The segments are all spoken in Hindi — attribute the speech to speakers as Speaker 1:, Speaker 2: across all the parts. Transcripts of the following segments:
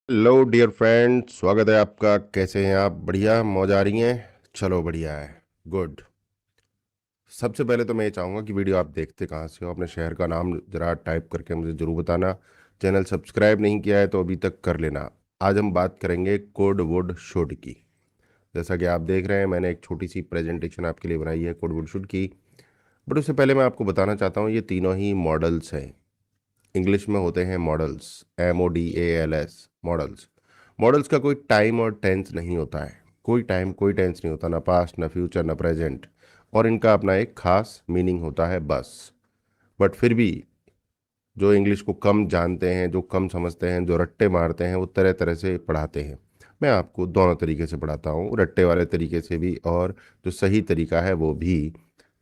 Speaker 1: हेलो डियर फ्रेंड, स्वागत है आपका। कैसे हैं आप? बढ़िया? मौज आ रही हैं? चलो बढ़िया है। गुड। सबसे पहले तो मैं ये चाहूँगा कि वीडियो आप देखते कहाँ से हो, अपने शहर का नाम ज़रा टाइप करके मुझे ज़रूर बताना। चैनल सब्सक्राइब नहीं किया है तो अभी तक कर लेना। आज हम बात करेंगे कोड वुड शुड की। जैसा कि आप देख रहे हैं, मैंने एक छोटी सी प्रेजेंटेशन आपके लिए बनाई है कोड वुड शुड की। बट उससे पहले मैं आपको बताना चाहता हूँ, ये तीनों ही मॉडल्स हैं। इंग्लिश में होते हैं मॉडल्स, MODALS, मॉडल्स। मॉडल्स का कोई टाइम और टेंस नहीं होता है। कोई टाइम कोई टेंस नहीं होता, ना पास्ट ना फ्यूचर ना प्रेजेंट। और इनका अपना एक खास मीनिंग होता है बस। बट फिर भी जो इंग्लिश को कम जानते हैं, जो कम समझते हैं, जो रट्टे मारते हैं, वो तरह तरह से पढ़ाते हैं। मैं आपको दोनों तरीके से पढ़ाता हूँ, रट्टे वाले तरीके से भी और जो सही तरीका है वो भी।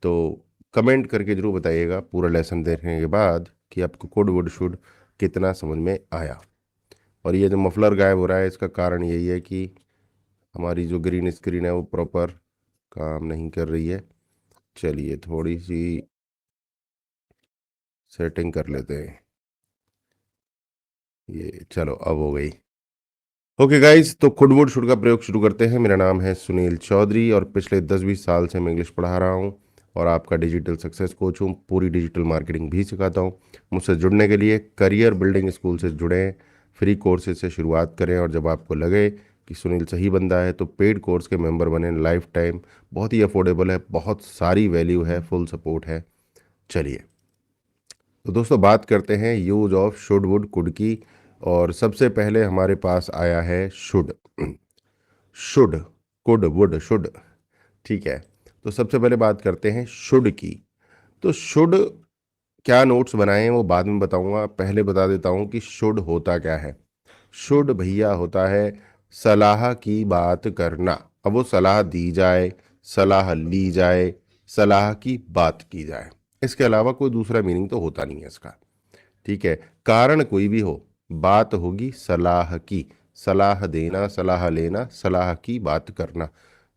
Speaker 1: तो कमेंट करके जरूर बताइएगा पूरा लेसन देखने के बाद कि आपको कोड वुड शुड कितना समझ में आया। और ये जो मफलर गायब हो रहा है, इसका कारण यही है कि हमारी जो ग्रीन स्क्रीन है वो प्रॉपर काम नहीं कर रही है। चलिए थोड़ी सी सेटिंग कर लेते हैं। ये चलो अब हो गई। ओके गाइस, तो खुड वुड शुड का प्रयोग शुरू करते हैं। मेरा नाम है सुनील चौधरी और पिछले 10-20 साल से मैं इंग्लिश पढ़ा रहा हूँ और आपका डिजिटल सक्सेस कोच हूँ। पूरी डिजिटल मार्केटिंग भी सिखाता हूँ। मुझसे जुड़ने के लिए करियर बिल्डिंग स्कूल से जुड़ें। फ्री कोर्सेज से शुरुआत करें और जब आपको लगे कि सुनील सही बंदा है तो पेड कोर्स के मेंबर बने लाइफ टाइम। बहुत ही अफोर्डेबल है, बहुत सारी वैल्यू है, फुल सपोर्ट है। चलिए, तो दोस्तों बात करते हैं use of should would could की। और सबसे पहले हमारे पास आया है should. Should, could would should. ठीक है, तो सबसे पहले बात करते हैं शुड की। तो शुड क्या नोट्स बनाए हैं वो बाद में बताऊंगा, पहले बता देता हूं कि शुड होता क्या है। शुड भैया होता है सलाह की बात करना। अब वो सलाह दी जाए, सलाह ली जाए, सलाह की बात की जाए, इसके अलावा कोई दूसरा मीनिंग तो होता नहीं है इसका। ठीक है, कारण कोई भी हो, बात होगी सलाह की। सलाह देना, सलाह लेना, सलाह की बात करना,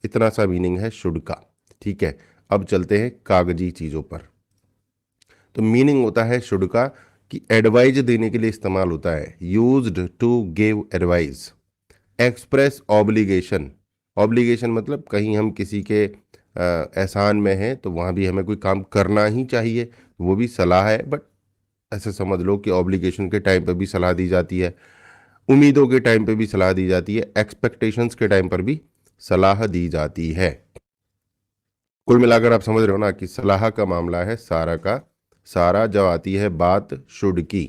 Speaker 1: इतना सा मीनिंग है शुड का। ठीक है, अब चलते हैं कागजी चीजों पर। तो मीनिंग होता है शुड का कि एडवाइज देने के लिए इस्तेमाल होता है। Used to give advice. Express obligation. Obligation मतलब कहीं हम किसी के एहसान में हैं तो वहां भी हमें कोई काम करना ही चाहिए, वो भी सलाह है। बट ऐसे समझ लो कि ऑब्लिगेशन के टाइम पे भी सलाह दी जाती है, उम्मीदों के टाइम पे भी सलाह दी जाती है, एक्सपेक्टेशंस के टाइम पर भी सलाह दी जाती है। कुल मिलाकर आप समझ रहे हो ना कि सलाह का मामला है सारा का सारा, जब आती है बात शुड की।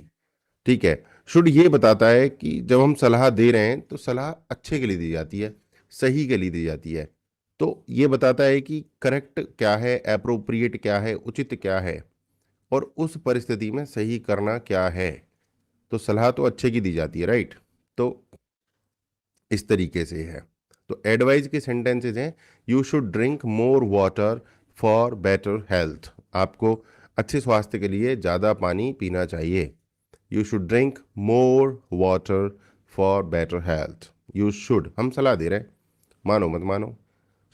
Speaker 1: ठीक है, शुड ये बताता है कि जब हम सलाह दे रहे हैं तो सलाह अच्छे के लिए दी जाती है, सही के लिए दी जाती है। तो ये बताता है कि करेक्ट क्या है, अप्रोप्रिएट क्या है, उचित क्या है, और उस परिस्थिति में सही करना क्या है। तो सलाह तो अच्छे की दी जाती है, राइट। तो इस तरीके से है। तो एडवाइस के सेंटेंसेस हैं, you should drink more water for better health. आपको अच्छे स्वास्थ्य के लिए ज़्यादा पानी पीना चाहिए। You should drink more water for better health. You should, हम सलाह दे रहे हैं, मानो मत मानो।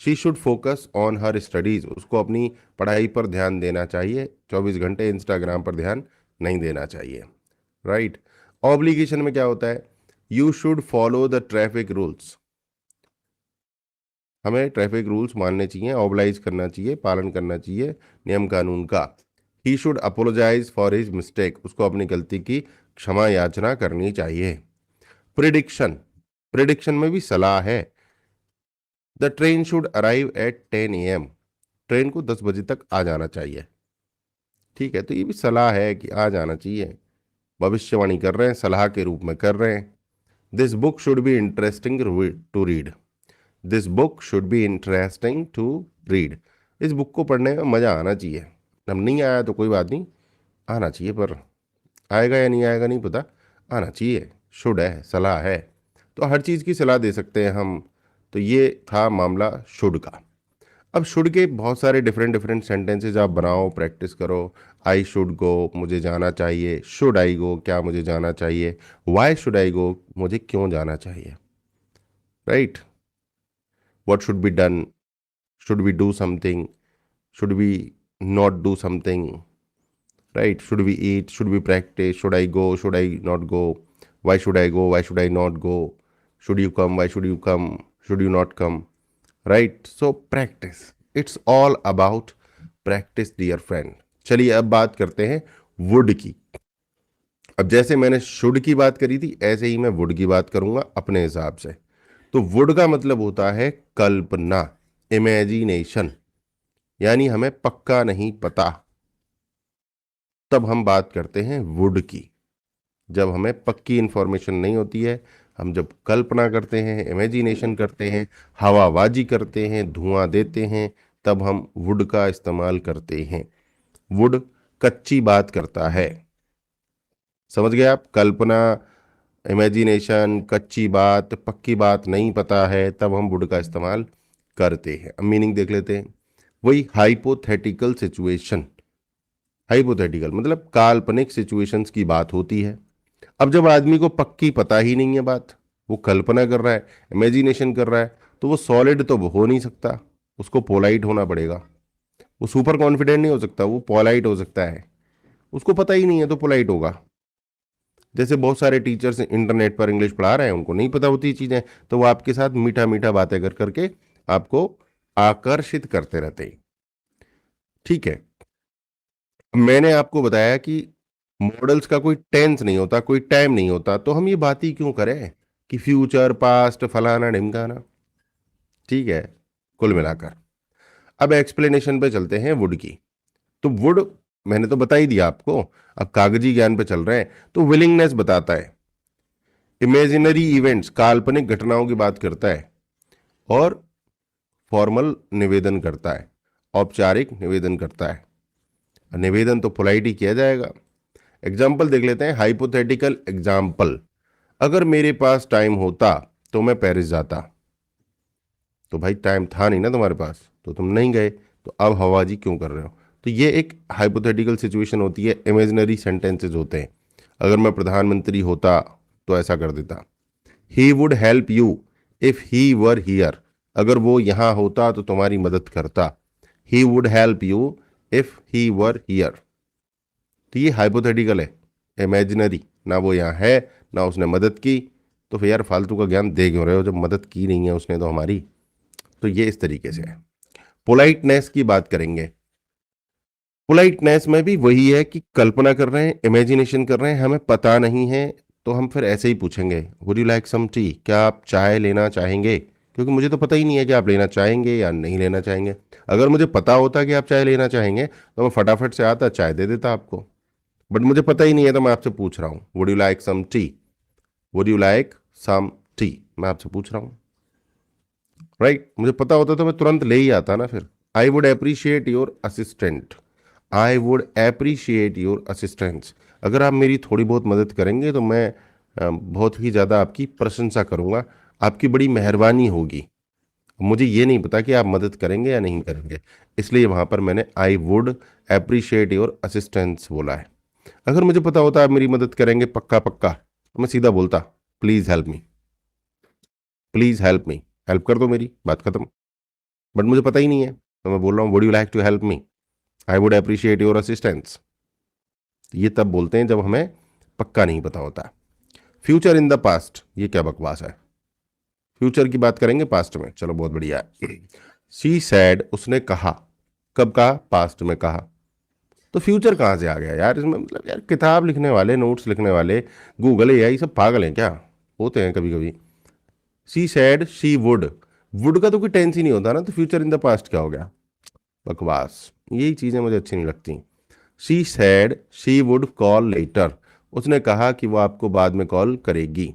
Speaker 1: She should focus on her studies. उसको अपनी पढ़ाई पर ध्यान देना चाहिए, 24 घंटे इंस्टाग्राम पर ध्यान नहीं देना चाहिए, राइट। ऑब्लिगेशन में क्या होता है, you should follow the traffic rules. हमें ट्रैफिक रूल्स मानने चाहिए, ऑब्लाइज करना चाहिए, पालन करना चाहिए नियम कानून का। He should apologize for his mistake. उसको अपनी गलती की क्षमा याचना करनी चाहिए। प्रिडिक्शन, प्रिडिक्शन में भी सलाह है। The train should arrive at 10 AM। Train को 10 बजे तक आ जाना चाहिए। ठीक है, तो ये भी सलाह है कि आ जाना चाहिए। भविष्यवाणी कर रहे हैं, सलाह के रूप में कर रहे हैं। This book should be interesting to read. This book should be interesting to read. इस बुक को पढ़ने में मज़ा आना चाहिए। अब नहीं आया तो कोई बात नहीं, आना चाहिए, पर आएगा या नहीं आएगा नहीं पता, आना चाहिए। शुड है, सलाह है, तो हर चीज़ की सलाह दे सकते हैं हम। तो ये था मामला शुड का। अब शुड के बहुत सारे डिफरेंट डिफरेंट सेंटेंसेस आप बनाओ, प्रैक्टिस करो। आई शुड गो, मुझे जाना चाहिए। शुड आई गो, क्या मुझे जाना चाहिए। वाई शुड आई गो, मुझे क्यों जाना चाहिए, right. What should be done, should we do something, should we not do something, right. Should we eat, should we practice, should I go, should I not go, why should I go, why should I not go, should you come, why should you come, should you not come, right. So practice, it's all about practice dear friend. चलिए अब बात करते हैं वुड की। अब जैसे मैंने शुड की बात करी थी ऐसे ही मैं वुड की बात करूंगा अपने हिसाब से। तो वुड का मतलब होता है कल्पना, इमेजिनेशन, यानी हमें पक्का नहीं पता, तब हम बात करते हैं वुड की। जब हमें पक्की इंफॉर्मेशन नहीं होती है, हम जब कल्पना करते हैं, इमेजिनेशन करते हैं, हवाबाजी करते हैं, धुआं देते हैं, तब हम वुड का इस्तेमाल करते हैं। वुड कच्ची बात करता है, समझ गए आप? कल्पना, इमेजिनेशन, कच्ची बात, पक्की बात नहीं पता है, तब हम वुड का इस्तेमाल करते हैं। अब मीनिंग देख लेते हैं। वही हाइपोथेटिकल सिचुएशन, हाइपोथेटिकल मतलब काल्पनिक सिचुएशंस की बात होती है। अब जब आदमी को पक्की पता ही नहीं है बात, वो कल्पना कर रहा है, इमेजिनेशन कर रहा है, तो वो सॉलिड तो हो नहीं सकता, उसको पोलाइट होना पड़ेगा। वो सुपर कॉन्फिडेंट नहीं हो सकता, वो पोलाइट हो सकता है। उसको पता ही नहीं है तो पोलाइट होगा। जैसे बहुत सारे टीचर्स इंटरनेट पर इंग्लिश पढ़ा रहे हैं, उनको नहीं पता होती चीजें, तो वो आपके साथ मीठा मीठा बातें कर करके आपको आकर्षित करते रहते हैं। ठीक है, मैंने आपको बताया कि मॉडल्स का कोई टेंस नहीं होता, कोई टाइम नहीं होता, तो हम ये बात ही क्यों करें कि फ्यूचर, पास्ट, फलाना ढिमकाना। ठीक है, कुल मिलाकर अब एक्सप्लेनेशन पे चलते हैं वुड की। तो वुड मैंने तो बता ही दिया आपको, अब कागजी ज्ञान पे चल रहे हैं। तो विलिंगनेस बताता है, इमेजिनरी इवेंट्स, काल्पनिक घटनाओं की बात करता है, और फॉर्मल निवेदन करता है, औपचारिक निवेदन करता है। निवेदन तो पोलाइट ही किया जाएगा। एग्जाम्पल देख लेते हैं, हाइपोथेटिकल एग्जाम्पल। अगर मेरे पास टाइम होता तो मैं पेरिस जाता। तो भाई टाइम था नहीं ना तुम्हारे पास, तो तुम नहीं गए, तो अब हवाबाजी क्यों कर रहे हो? तो ये एक हाइपोथेटिकल सिचुएशन होती है, इमेजिनरी सेंटेंसेज होते हैं। अगर मैं प्रधानमंत्री होता तो ऐसा कर देता। He would help you if he were here. अगर वो यहाँ होता तो तुम्हारी मदद करता। He would help you if he were here. तो ये हाइपोथेटिकल है, इमेजिनरी, ना वो यहाँ है ना उसने मदद की। तो फिर यार फालतू का ज्ञान दे क्यों रहे हो जब मदद की नहीं है उसने तो हमारी। तो ये इस तरीके से है। पोलाइटनेस की बात करेंगे। पोलाइटनेस में भी वही है कि कल्पना कर रहे हैं, इमेजिनेशन कर रहे हैं, हमें पता नहीं है, तो हम फिर ऐसे ही पूछेंगे, would you like some tea, क्या आप चाय लेना चाहेंगे? क्योंकि मुझे तो पता ही नहीं है कि आप लेना चाहेंगे या नहीं लेना चाहेंगे। अगर मुझे पता होता कि आप चाय लेना चाहेंगे तो मैं फटाफट से आता, चाय दे देता आपको। बट मुझे पता ही नहीं है, तो मैं आपसे पूछ रहा हूँ, would you like some tea, would you like some tea, मैं आपसे पूछ रहा हूँ, राइट। मुझे पता होता तो मैं तुरंत ले ही आता ना फिर। आई would appreciate your assistant, I would appreciate your assistance. अगर आप मेरी थोड़ी बहुत मदद करेंगे तो मैं बहुत ही ज़्यादा आपकी प्रशंसा करूँगा, आपकी बड़ी मेहरबानी होगी। मुझे ये नहीं पता कि आप मदद करेंगे या नहीं करेंगे, इसलिए वहाँ पर मैंने आई वुड अप्रिशिएट योर असिस्टेंस बोला है। अगर मुझे पता होता आप मेरी मदद करेंगे पक्का पक्का, तो मैं सीधा बोलता, please help me, please help me, help कर दो मेरी, बात खत्म। बट मुझे पता ही नहीं है, तो मैं बोल रहा हूँ would you like to help me, I would appreciate your assistance. ये तब बोलते हैं जब हमें पक्का नहीं पता होता। फ्यूचर इन द पास्ट, ये क्या बकवास है? फ्यूचर की बात करेंगे पास्ट में, चलो बहुत बढ़िया है। शी सैड, उसने कहा। कब कहा? पास्ट में कहा। तो फ्यूचर कहाँ से आ गया यार इसमें? मतलब यार किताब लिखने वाले, नोट्स लिखने वाले, गूगल एआई सब पागल हैं क्या? होते हैं कभी कभी। She said she would, would का तो कोई टेंस ही नहीं होता ना, तो फ्यूचर इन द पास्ट क्या हो गया? बकवास, यही चीज़ें मुझे अच्छी नहीं लगती। She said she would call later, उसने कहा कि वो आपको बाद में कॉल करेगी।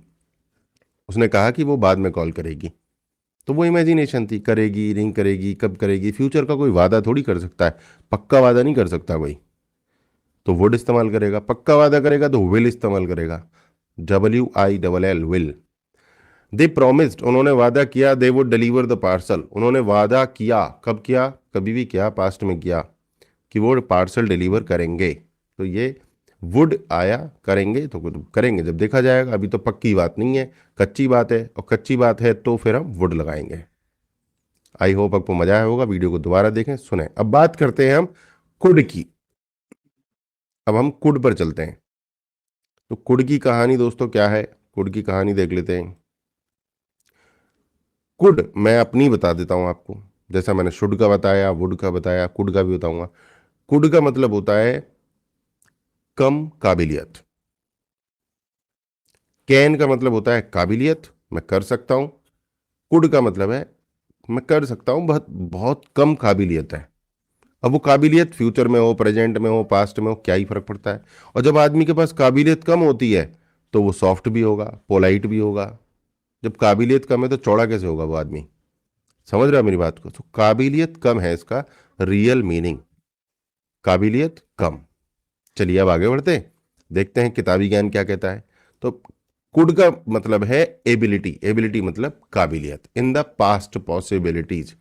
Speaker 1: उसने कहा कि वो बाद में कॉल करेगी, तो वो इमेजिनेशन थी, करेगी नहीं करेगी, कब करेगी। फ्यूचर का कोई वादा थोड़ी कर सकता है, पक्का वादा नहीं कर सकता कोई, तो वुड इस्तेमाल करेगा। पक्का वादा करेगा तो विल इस्तेमाल करेगा, WILL विल। दे प्रोमिस्ड, उन्होंने वादा किया, they would deliver the parcel, उन्होंने वादा किया। कब किया? कभी भी किया, पास्ट में किया, कि वो पार्सल डिलीवर करेंगे। तो ये वुड आया, करेंगे तो करेंगे जब देखा जाएगा, अभी तो पक्की बात नहीं है, कच्ची बात है, और कच्ची बात है तो फिर हम वुड लगाएंगे। आई होप आपको मजा आया होगा, वीडियो को दोबारा देखें, सुने। अब बात करते हैं हम कुड की। अब हम कुड पर चलते हैं। तो कुड की कहानी दोस्तों क्या है? कुड की कहानी देख लेते हैं। कुड मैं अपनी बता देता हूं आपको, जैसा मैंने शुड का बताया, वुड का बताया, कुड का भी बताऊंगा। कुड का मतलब होता है कम काबिलियत। कैन का मतलब होता है काबिलियत, मैं कर सकता हूं। कुड का मतलब है मैं कर सकता हूं, बहुत बहुत कम काबिलियत है। अब वो काबिलियत फ्यूचर में हो, प्रेजेंट में हो, पास्ट में हो, क्या ही फर्क पड़ता है। और जब आदमी के पास काबिलियत कम होती है तो वो सॉफ्ट भी होगा, पोलाइट भी होगा। जब काबिलियत कम है तो चौड़ा कैसे होगा वो आदमी। समझ रहा है मेरी बात को? तो काबिलियत कम है इसका रियल मीनिंग, काबिलियत कम। चलिए अब आगे बढ़ते हैं, देखते हैं किताबी ज्ञान क्या कहता है। तो कुड का मतलब है एबिलिटी, एबिलिटी मतलब काबिलियत, इन द पास्ट पॉसिबिलिटीज।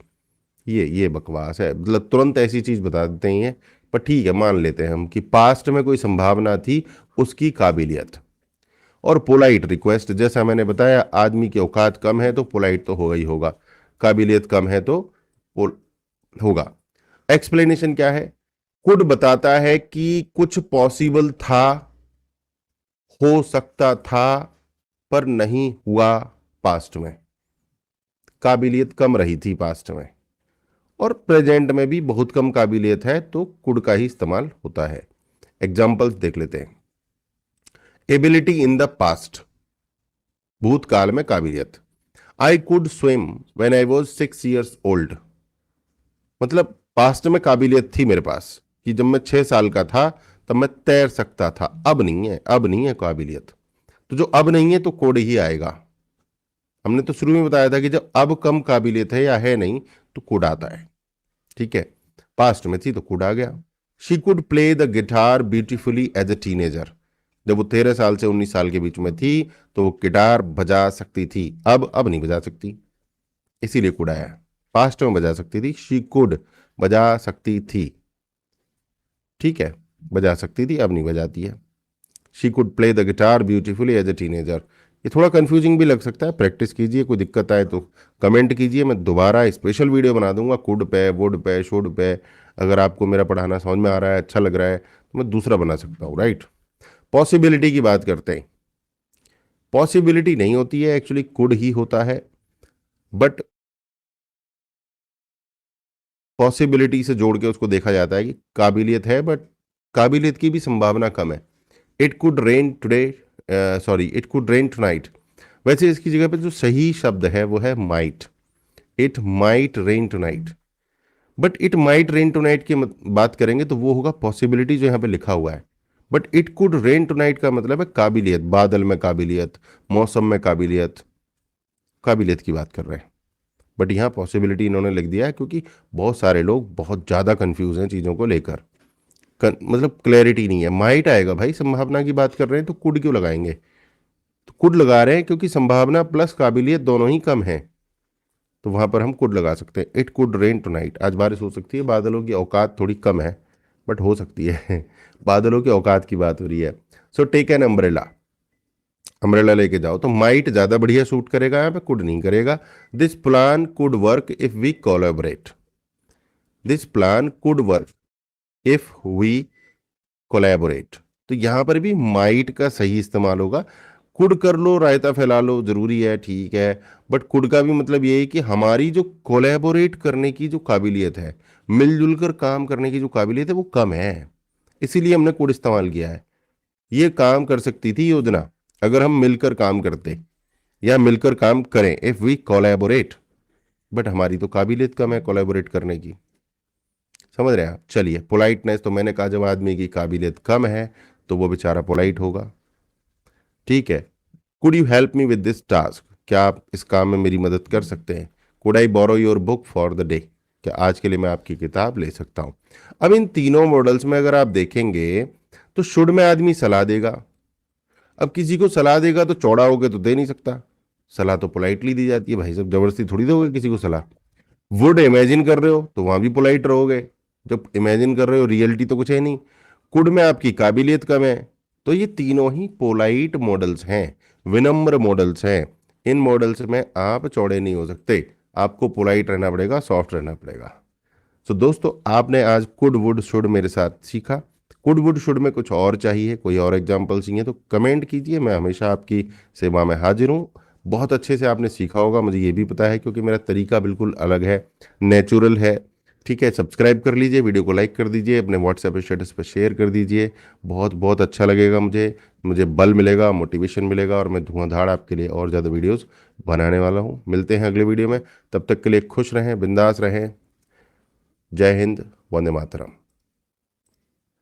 Speaker 1: ये बकवास है, मतलब तुरंत ऐसी चीज बता देते हैं ये। पर ठीक है, मान लेते हैं हम कि पास्ट में कोई संभावना थी, उसकी काबिलियत। और पोलाइट रिक्वेस्ट, जैसा मैंने बताया आदमी की औकात कम है तो पोलाइट तो होगा ही होगा, काबिलियत कम है तो पोल होगा। एक्सप्लेनेशन क्या है? कुड बताता है कि कुछ पॉसिबल था, हो सकता था, पर नहीं हुआ पास्ट में। काबिलियत कम रही थी पास्ट में, और प्रेजेंट में भी बहुत कम काबिलियत है, तो कुड का ही इस्तेमाल होता है। एग्जाम्पल्स देख लेते हैं। एबिलिटी इन द पास्ट, भूतकाल में काबिलियत। I could swim when I was 6 years old. मतलब पास्ट में काबिलियत थी मेरे पास कि जब मैं 6 साल का था तब मैं तैर सकता था। अब नहीं है, अब नहीं है काबिलियत। तो जो अब नहीं है तो कोड ही आएगा। हमने तो शुरू में बताया था कि जब अब कम काबिलियत है या है नहीं तो कोड आता है। ठीक है, पास्ट में थी तो कोड आ गया। She could play the guitar beautifully as a teenager. जब वो 13 साल से 19 साल के बीच में थी तो वो गिटार बजा सकती थी, अब नहीं बजा सकती, इसीलिए कोड आया। पास्ट में बजा सकती थी, शी कुड बजा सकती थी। ठीक है, बजा सकती थी, अब नहीं बजाती है। She could play the guitar beautifully as a teenager. ये थोड़ा कंफ्यूजिंग भी लग सकता है, प्रैक्टिस कीजिए, कोई दिक्कत आए तो कमेंट कीजिए, मैं दोबारा स्पेशल वीडियो बना दूंगा कुड पे, वुड पे, शुड पे। अगर आपको मेरा पढ़ाना समझ में आ रहा है, अच्छा लग रहा है, तो मैं दूसरा बना सकता हूँ, राइट। पॉसिबिलिटी की बात करते हैं। पॉसिबिलिटी नहीं होती है, एक्चुअली कुड ही होता है। बट पॉसिबिलिटी से जोड़ के उसको देखा जाता है कि काबिलियत है, बट काबिलियत की भी संभावना कम है। It could rain today, sorry, it could rain tonight. वैसे इसकी जगह पे जो सही शब्द है वो है might. It might rain tonight. But it might rain tonight की बात करेंगे तो वो होगा पॉसिबिलिटी जो यहाँ पे लिखा हुआ है। But it could rain tonight का मतलब है काबिलियत, बादल में काबिलियत, मौसम में काबिलियत, काबिलियत की बात कर रहे हैं। बट यहाँ पॉसिबिलिटी इन्होंने लिख दिया है क्योंकि बहुत सारे लोग बहुत ज़्यादा कंफ्यूज हैं चीज़ों को लेकर। मतलब क्लैरिटी नहीं है। माइट आएगा भाई, संभावना की बात कर रहे हैं तो कुड क्यों लगाएंगे? तो कुड लगा रहे हैं क्योंकि संभावना प्लस काबिलियत दोनों ही कम है, तो वहां पर हम कुड लगा सकते हैं। इट कुड रेन टुनाइट, आज बारिश हो सकती है, बादलों की औकात थोड़ी कम है, बट हो सकती है। बादलों की औकात की बात हो रही है। So take an umbrella, umbrella लेके जाओ। तो माइट ज्यादा बढ़िया सूट करेगा, यहाँ पे कुड नहीं करेगा। This plan could work if we collaborate. This plan could work if we collaborate. तो यहां पर भी माइट का सही इस्तेमाल होगा। कुड कर लो, रायता फैला लो, जरूरी है, ठीक है। बट कुड का भी मतलब ये है कि हमारी जो कोलैबोरेट करने की जो काबिलियत है, मिलजुल कर काम करने की जो काबिलियत है वो कम है, इसीलिए हमने कुड इस्तेमाल किया है। ये काम कर सकती थी योजना अगर हम मिलकर काम करते या मिलकर काम करें, इफ वी कोलैबोरेट। बट हमारी तो काबिलियत कम है कोलैबोरेट करने की। समझ रहे हैं आप? चलिए, पोलाइटनेस तो मैंने कहा जब आदमी की काबिलियत कम है तो वो बेचारा पोलाइट होगा। ठीक है। Could you help me with this task, क्या आप इस काम में मेरी मदद कर सकते हैं? Could I borrow your book for the day, क्या आज के लिए मैं आपकी किताब ले सकता हूं? अब इन तीनों मॉडल्स में अगर आप देखेंगे तो शुड में आदमी सलाह देगा। अब किसी को सलाह देगा तो चौड़ा होके तो दे नहीं सकता, सलाह तो पोलाइटली दी जाती है भाई, सब जबरदस्ती थोड़ी दोगे किसी को सलाह। वुड इमेजिन कर रहे हो तो वहां भी पोलाइट रहोगे, जब इमेजिन कर रहे हो रियलिटी तो कुछ है नहीं। कुड में आपकी काबिलियत कम है, तो ये तीनों ही पोलाइट मॉडल्स हैं, विनम्र मॉडल्स हैं। इन मॉडल्स में आप चौड़े नहीं हो सकते, आपको पोलाइट रहना पड़ेगा, सॉफ्ट रहना पड़ेगा। सो दोस्तों, आपने आज कुड वुड शुड मेरे साथ सीखा। कुड वुड शुड में कुछ और चाहिए, कोई और एग्जाम्पल चाहिए तो कमेंट कीजिए, मैं हमेशा आपकी सेवा में हाजिर हूँ। बहुत अच्छे से आपने सीखा होगा, मुझे ये भी पता है, क्योंकि मेरा तरीका बिल्कुल अलग है, नेचुरल है। ठीक है, सब्सक्राइब कर लीजिए, वीडियो को लाइक कर दीजिए, अपने व्हाट्सएप स्टेटस पर शेयर कर दीजिए। बहुत बहुत अच्छा लगेगा मुझे, मुझे बल मिलेगा, मोटिवेशन मिलेगा, और मैं धुआंधाड़ आपके लिए और ज़्यादा वीडियोस बनाने वाला हूँ। मिलते हैं अगले वीडियो में, तब तक के लिए खुश रहें, बिंदास रहें। जय हिंद, वंदे मातरम।